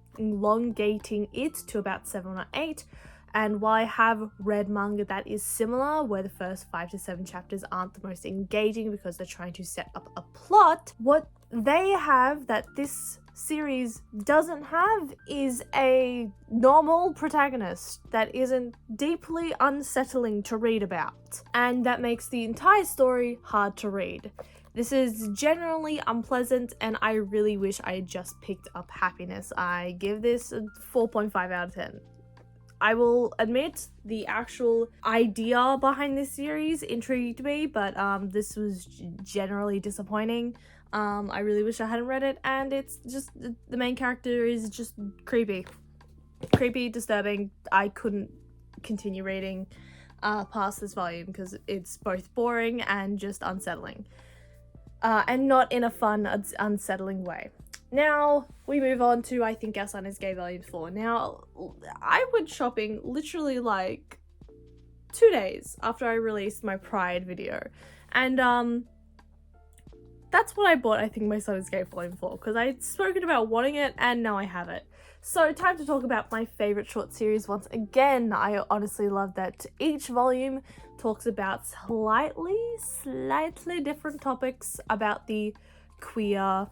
it to about 7 or 8. And while I have read manga that is similar, where the first 5 to 7 chapters aren't the most engaging because they're trying to set up a plot, what they have that this series doesn't have is a normal protagonist that isn't deeply unsettling to read about, and that makes the entire story hard to read. This is generally unpleasant, and I really wish I had just picked up Happiness. I give this a 4.5 out of 10. I will admit the actual idea behind this series intrigued me, but this was generally disappointing. I really wish I hadn't read it, and it's just, the main character is just creepy, disturbing. I couldn't continue reading past this volume because it's both boring and just unsettling. And not in a fun, unsettling way. Now, we move on to I Think Our Son Is Gay Volume 4. Now, I went shopping literally like 2 days after I released my Pride video. And, that's what I bought I Think My Son Is Gay Volume 4, because I'd spoken about wanting it, and now I have it. So, time to talk about my favourite short series once again. I honestly love that each volume talks about slightly different topics about the queer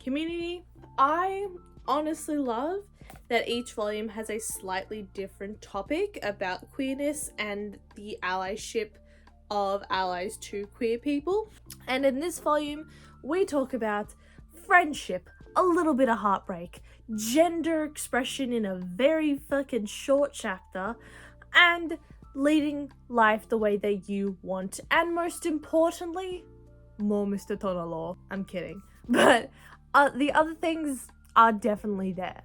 community. I honestly love that each volume has a slightly different topic about queerness and the allyship of allies to queer people. And in this volume, we talk about friendship, a little bit of heartbreak, gender expression in a very fucking short chapter, and leading life the way that you want. And most importantly, more Mr. Tonalo. I'm kidding. But the other things are definitely there.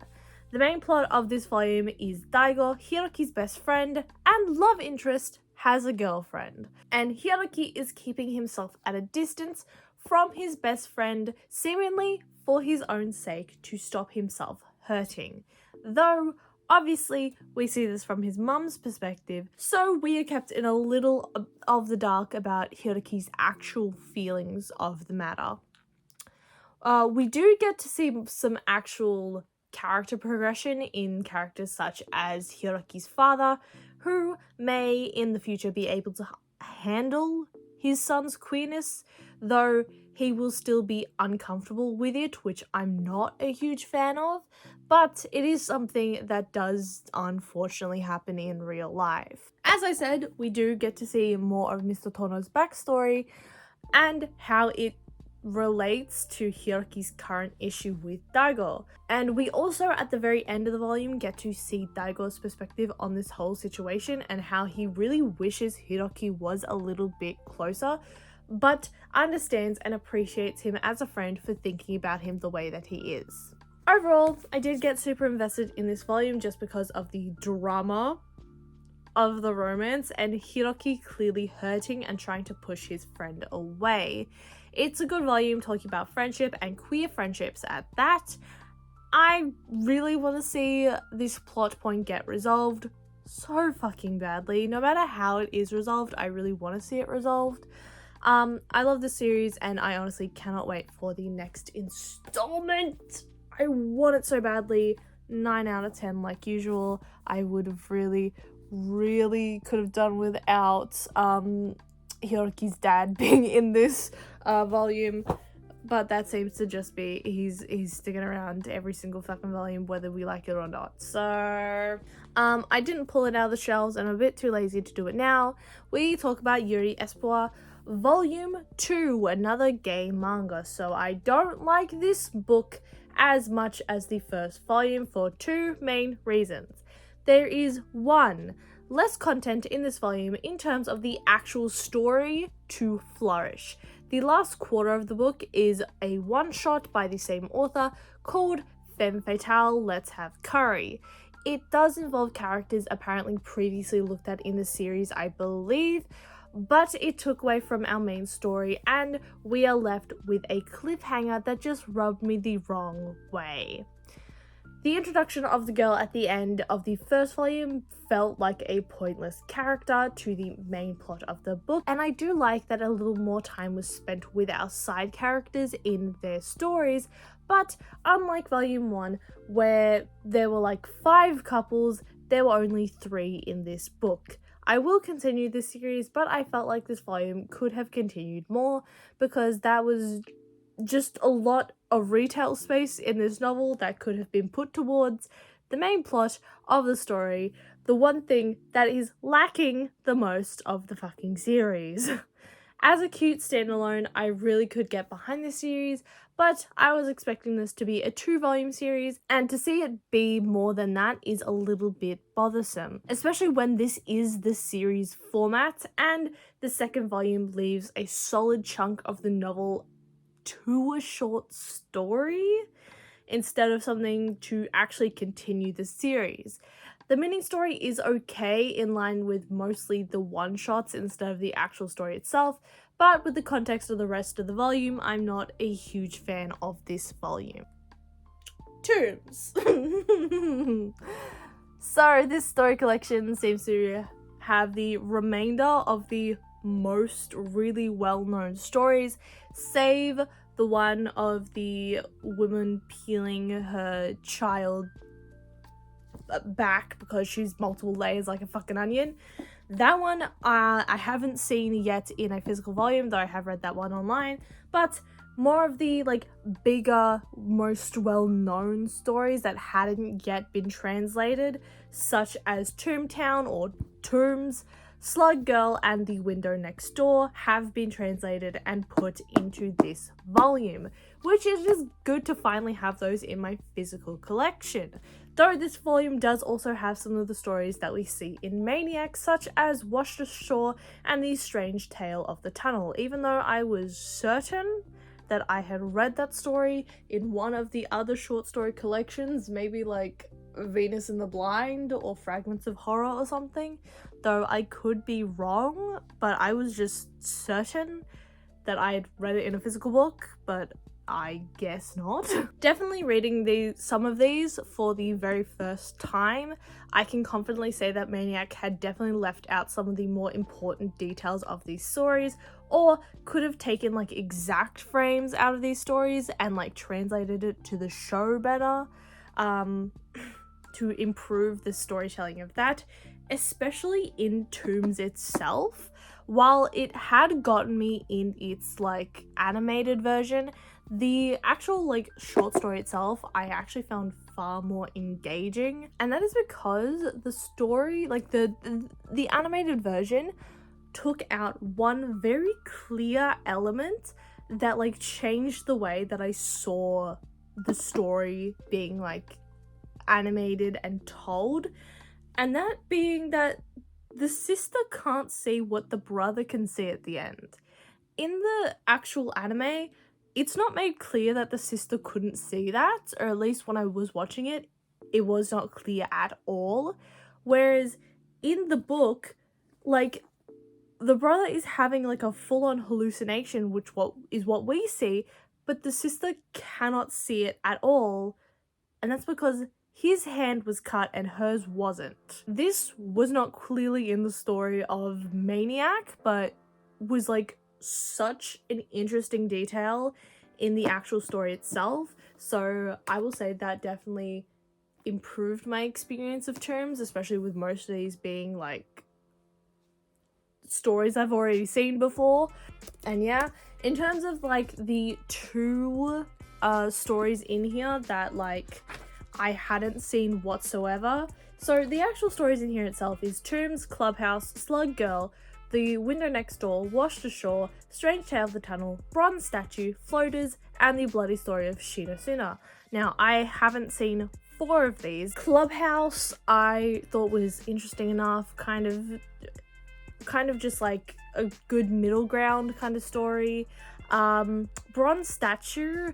The main plot of this volume is Daigo, Hiroki's best friend and love interest, has a girlfriend. And Hiroki is keeping himself at a distance from his best friend, seemingly for his own sake, to stop himself hurting. Though, obviously, we see this from his mum's perspective, so we are kept in a little of the dark about Hiroki's actual feelings of the matter. We do get to see some actual character progression in characters such as Hiroki's father, who may in the future be able to handle his son's queerness, though he will still be uncomfortable with it, which I'm not a huge fan of, but it is something that does unfortunately happen in real life. As I said, we do get to see more of Mr. Tono's backstory and how it relates to Hiroki's current issue with Daigo. And we also, at the very end of the volume, get to see Daigo's perspective on this whole situation and how he really wishes Hiroki was a little bit closer, but understands and appreciates him as a friend for thinking about him the way that he is. Overall, I did get super invested in this volume just because of the drama of the romance and Hiroki clearly hurting and trying to push his friend away. It's a good volume talking about friendship and queer friendships at that. I really want to see this plot point get resolved so fucking badly. No matter how it is resolved, I really want to see it resolved. I love this series and I honestly cannot wait for the next installment. I want it so badly. 9 out of 10 like usual. I would have really could have done without Hiroki's dad being in this volume, but that seems to just be he's sticking around every single fucking volume whether we like it or not. So I didn't pull it out of the shelves and I'm a bit too lazy to do it now. We talk about Yuri Espoir Volume 2, another gay manga. So I don't like this book as much as the first volume for two main reasons. There is one, less content in this volume in terms of the actual story to flourish. The last quarter of the book is a one-shot by the same author called Femme Fatale, Let's Have Curry. It does involve characters apparently previously looked at in the series, I believe, but it took away from our main story and we are left with a cliffhanger that just rubbed me the wrong way. The introduction of the girl at the end of the first volume felt like a pointless character to the main plot of the book, and I do like that a little more time was spent with our side characters in their stories, but unlike volume 1, where there were like 5 couples, there were only 3 in this book. I will continue this series, but I felt like this volume could have continued more because that was just a lot of retail space in this novel that could have been put towards the main plot of the story, the one thing that is lacking the most of the fucking series. As a cute standalone, I really could get behind this series, but I was expecting this to be a 2-volume series, and to see it be more than that is a little bit bothersome, especially when this is the series format, and the second volume leaves a solid chunk of the novel to a short story instead of something to actually continue the series. The mini story is okay in line with mostly the one-shots instead of the actual story itself, but with the context of the rest of the volume, I'm not a huge fan of this volume. Tombs. So this story collection seems to have the remainder of the most really well-known stories, save the one of the woman peeling her child back because she's multiple layers like a fucking onion. That one I haven't seen yet in a physical volume, though I have read that one online. But more of the like bigger, most well-known stories that hadn't yet been translated, such as Toontown or Tombs, Slug Girl, and The Window Next Door, have been translated and put into this volume, which is just good to finally have those in my physical collection. Though this volume does also have some of the stories that we see in Maniac, such as Washed Ashore and The Strange Tale of the Tunnel, even though I was certain that I had read that story in one of the other short story collections, maybe like Venus in the Blind or Fragments of Horror or something, though I could be wrong, but I was just certain that I had read it in a physical book, but I guess not. Definitely reading some of these for the very first time, I can confidently say that Maniac had definitely left out some of the more important details of these stories, or could have taken like exact frames out of these stories and like translated it to the show better, to improve the storytelling of that, especially in Tombs itself. While it had gotten me in its like animated version, the actual like short story itself I actually found far more engaging, and that is because the story, like the animated version, took out one very clear element that like changed the way that I saw the story being like animated and told, and that being that the sister can't see what the brother can see at the end. In the actual anime, it's not made clear that the sister couldn't see that, or at least when I was watching it, it was not clear at all. Whereas in the book, like, the brother is having like a full-on hallucination, which is what we see, but the sister cannot see it at all, and that's because his hand was cut and hers wasn't. This was not clearly in the story of Maniac, but was like such an interesting detail in the actual story itself. So I will say that definitely improved my experience of Tombs, especially with most of these being like stories I've already seen before. And yeah, in terms of like the two stories in here that like I hadn't seen whatsoever. So the actual stories in here itself is Tombs, Clubhouse, Slug Girl, The Window Next Door, Washed Ashore, Strange Tale of the Tunnel, Bronze Statue, Floaters, and The Bloody Story of Shinosuna. Now, I haven't seen 4 of these. Clubhouse I thought was interesting enough, kind of just like a good middle ground kind of story. Bronze Statue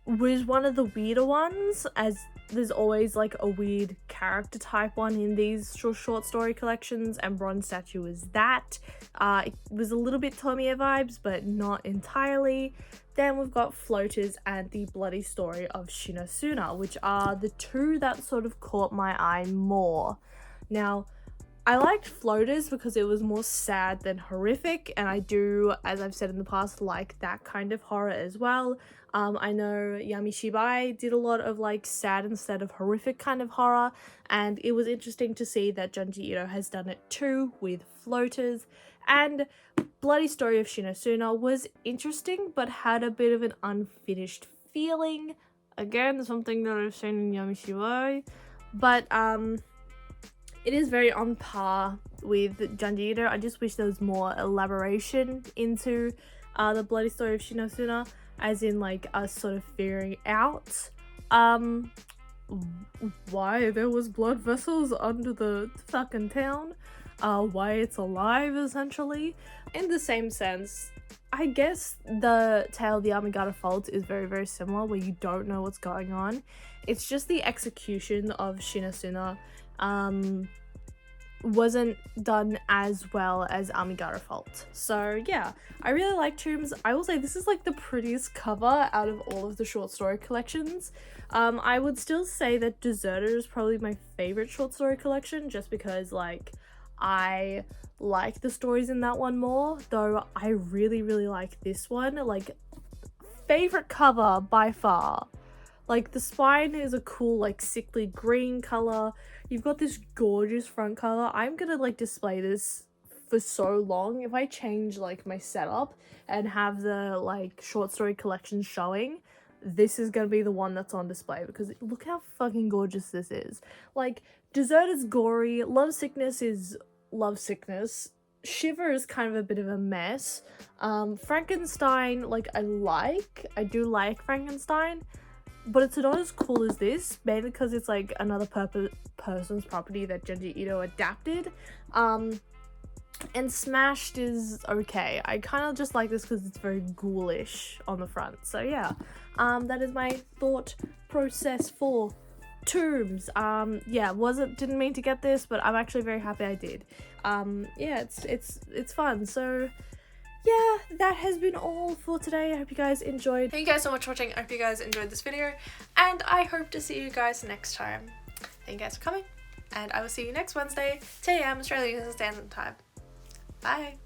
was one of the weirder ones, as there's always like a weird character type one in these short story collections, and Bronze Statue was that. It was a little bit Tomiya vibes, but not entirely. Then we've got Floaters and The Bloody Story of Shinosuna, which are the two that sort of caught my eye more. Now, I liked Floaters because it was more sad than horrific, and I do, as I've said in the past, like that kind of horror as well. I know Yami Shibai did a lot of like sad instead of horrific kind of horror, and it was interesting to see that Junji Ito has done it too with Floaters. And Bloody Story of Shinosuna was interesting, but had a bit of an unfinished feeling. Again, something that I've seen in Yami Shibai, but it is very on par with Junji Ito. I just wish there was more elaboration into the Bloody Story of Shinosuna, as in like us sort of figuring out why there was blood vessels under the fucking town, why it's alive essentially. In the same sense, I guess the Tale of the Yamagata Fault is very, very similar, where you don't know what's going on. It's just the execution of Shinosuna wasn't done as well as Amigara Fault. So yeah, I really like Tombs. I will say this is like the prettiest cover out of all of the short story collections. I would still say that Deserter is probably my favorite short story collection, just because like I like the stories in that one more, though I really like this one. Like, favorite cover by far. Like, the spine is a cool like sickly green color. You've got this gorgeous front cover. I'm gonna like display this for so long. If I change like my setup and have the like short story collection showing, this is gonna be the one that's on display, because look how fucking gorgeous this is. Like, Dessert is gory, Love Sickness is love sickness, Shiver is kind of a bit of a mess. Frankenstein, like, I do like Frankenstein, but it's not as cool as this, mainly because it's like another person's property that Junji Ito adapted. And Smashed is okay. I kind of just like this because it's very ghoulish on the front. So yeah, that is my thought process for Tombs. Yeah, didn't mean to get this, but I'm actually very happy I did. Yeah, it's fun. So yeah, that has been all for today. I hope you guys enjoyed. Thank you guys so much for watching. I hope you guys enjoyed this video, and I hope to see you guys next time. Thank you guys for coming, and I will see you next Wednesday, 10 a.m. Australian Standard Time. Bye.